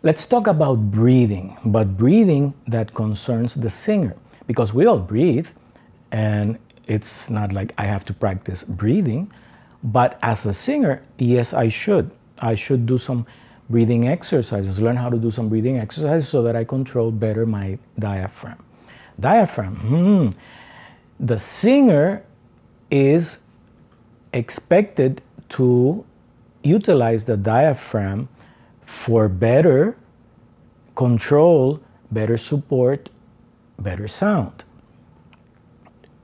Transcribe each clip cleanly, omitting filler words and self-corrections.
Let's talk about breathing, but breathing that concerns the singer, because we all breathe, and it's not like I have to practice breathing, but as a singer, yes, I should. I should do some breathing exercises, learn how to do some breathing exercises so that I control better my diaphragm. Diaphragm, the singer is expected to utilize the diaphragm for better control, better support, better sound.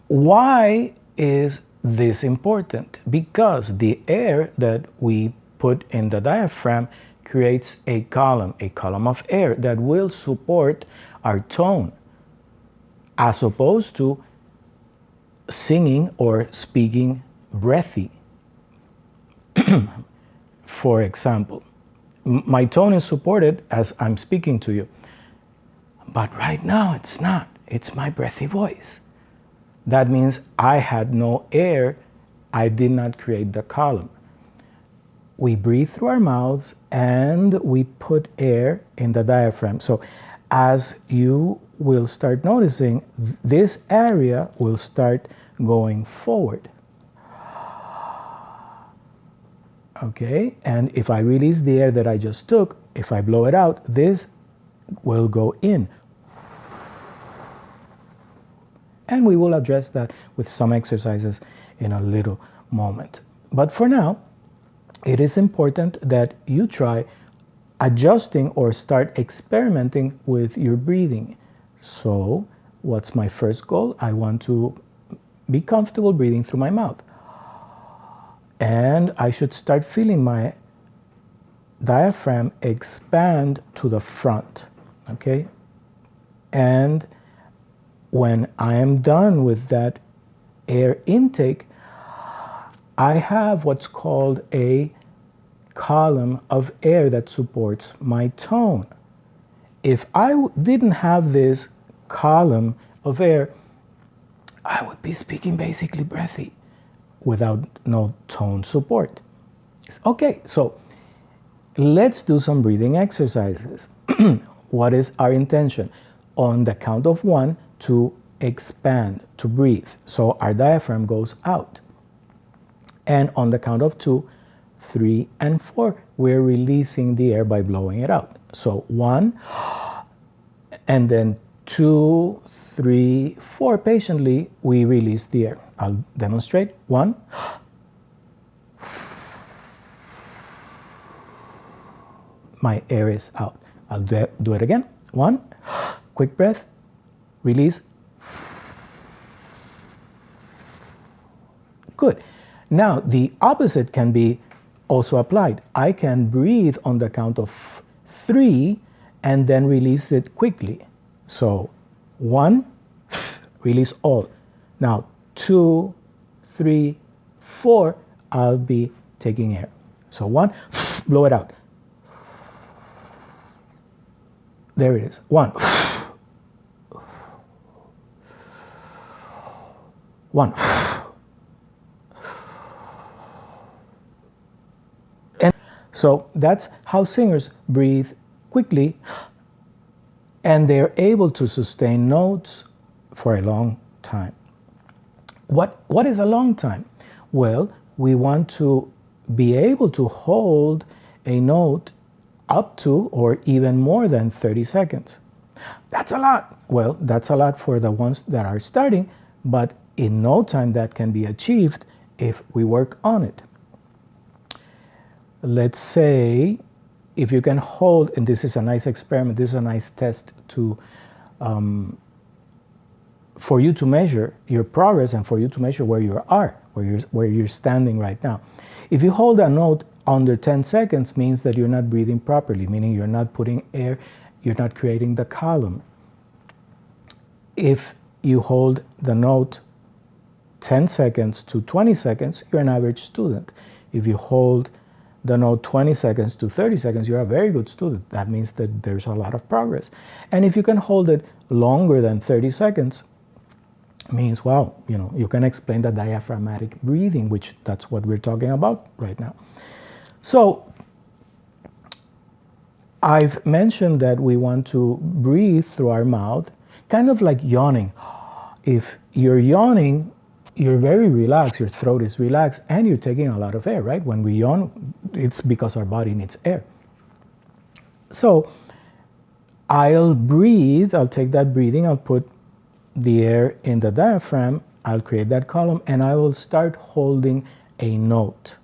Why is this important? Because the air that we put in the diaphragm creates a column of air that will support our tone, as opposed to singing or speaking breathy. For example, my tone is supported as I'm speaking to you, but right now it's not. It's my breathy voice. That means I had no air. I did not create the column. We breathe through our mouths and we put air in the diaphragm. So as you will start noticing, this area will start going forward. Okay, and if I release the air that I just took, if I blow it out, this will go in. And we will address that with some exercises in a little moment. But for now, it is important that you try adjusting or start experimenting with your breathing. So, what's my first goal? I want to be comfortable breathing through my mouth. And I should start feeling my diaphragm expand to the front, okay? And when I am done with that air intake, I have what's called a column of air that supports my tone. If I didn't have this column of air, I would be speaking basically breathy without no tone support. Okay, so let's do some breathing exercises. What is our intention? On the count of 1 to expand, to breathe. So our diaphragm goes out. And on the count of 2, 3, and 4, we're releasing the air by blowing it out. So 1, and then 2, 3, 4. Patiently, we release the air. I'll demonstrate. 1. My air is out. I'll do it again. 1. Quick breath. Release. Good. Now, the opposite can be also applied. I can breathe on the count of 3 and then release it quickly. So 1, release all. Now 2, 3, 4, I'll be taking air. So 1, blow it out. There it is. 1. 1. And so that's how singers breathe quickly, and they're able to sustain notes for a long time. What is a long time? Well, we want to be able to hold a note up to or even more than 30 seconds. That's a lot. Well, that's a lot for the ones that are starting, but in no time that can be achieved if we work on it. Let's say if you can hold, and this is a nice experiment, this is a nice test to for you to measure your progress and for you to measure where you are, where you're standing right now. If you hold a note under 10 seconds, means that you're not breathing properly, meaning you're not putting air, you're not creating the column. If you hold the note 10 seconds to 20 seconds, you're an average student. If you hold the note 20 seconds to 30 seconds, you're a very good student. That means that there's a lot of progress. And if you can hold it longer than 30 seconds, means, wow, you can explain the diaphragmatic breathing, which that's what we're talking about right now. So I've mentioned that we want to breathe through our mouth, kind of like yawning. If you're yawning, you're very relaxed, your throat is relaxed, and you're taking a lot of air, right? When we yawn, it's because our body needs air. So I'll breathe, I'll take that breathing, I'll put the air in the diaphragm, I'll create that column, and I will start holding a note.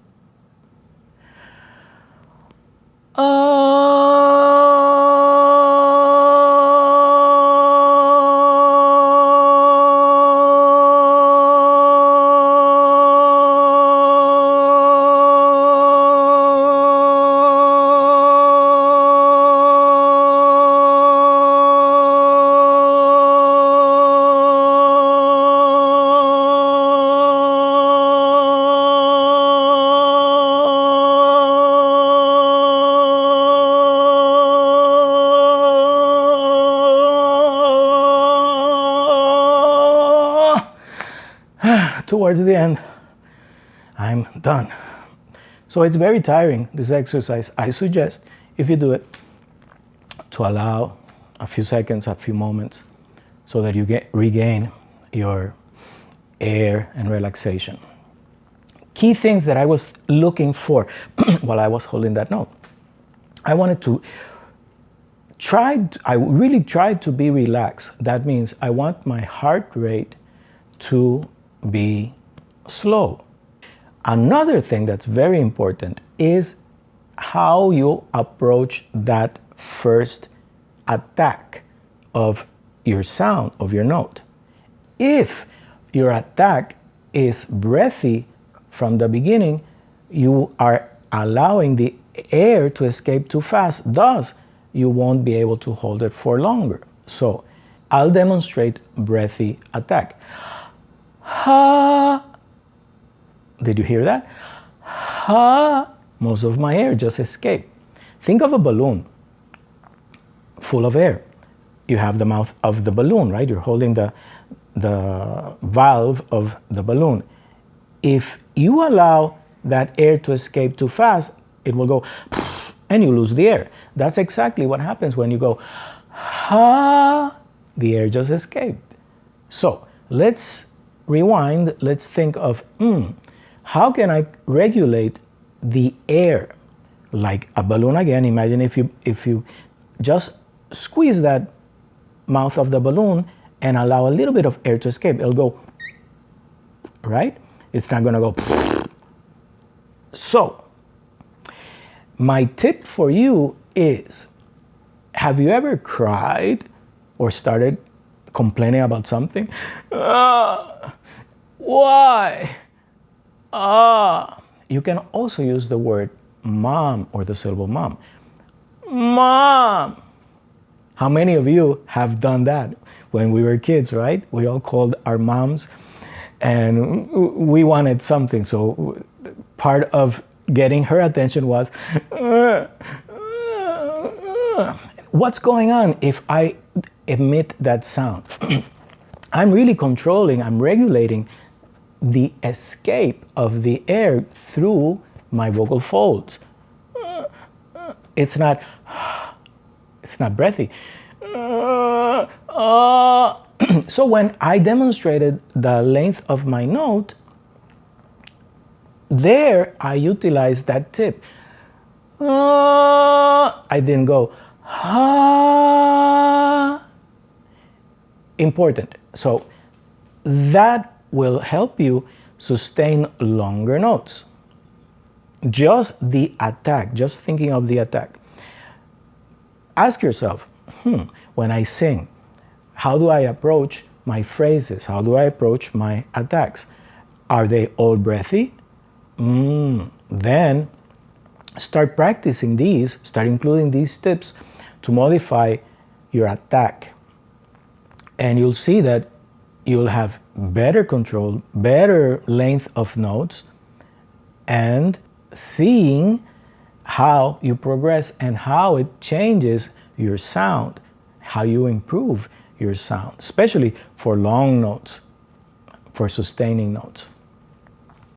Towards the end, I'm done. So it's very tiring, this exercise. I suggest, if you do it, to allow a few seconds, a few moments, so that you regain your air and relaxation. Key things that I was looking for while I was holding that note. I wanted to I really tried to be relaxed. That means I want my heart rate to be slow. Another thing that's very important is how you approach that first attack of your sound, of your note. If your attack is breathy from the beginning, you are allowing the air to escape too fast, thus you won't be able to hold it for longer. So I'll demonstrate breathy attack. Ha. Did you hear that? Ha. Most of my air just escaped. Think of a balloon full of air. You have the mouth of the balloon, right? You're holding the valve of the balloon. If you allow that air to escape too fast, it will go and you lose the air. That's exactly what happens when you go ha. The air just escaped. So let's rewind. Let's think of how can I regulate the air like a balloon again? Imagine if you just squeeze that mouth of the balloon and allow a little bit of air to escape. It'll go, right? It's not going to go. So my tip for you is, have you ever cried or started complaining about something? Why? You can also use the word mom or the syllable mom. Mom. How many of you have done that when we were kids, right? We all called our moms and we wanted something. So part of getting her attention was, what's going on if I emit that sound? I'm really controlling, I'm regulating the escape of the air through my vocal folds. It's not breathy. So when I demonstrated the length of my note, there I utilized that tip. I didn't go ha. Important. So that will help you sustain longer notes. Just the attack, just thinking of the attack. Ask yourself, when I sing, how do I approach my phrases? How do I approach my attacks? Are they all breathy? Then start practicing these, start including these tips to modify your attack. And you'll see that you'll have better control, better length of notes, and seeing how you progress and how it changes your sound, how you improve your sound, especially for long notes, for sustaining notes.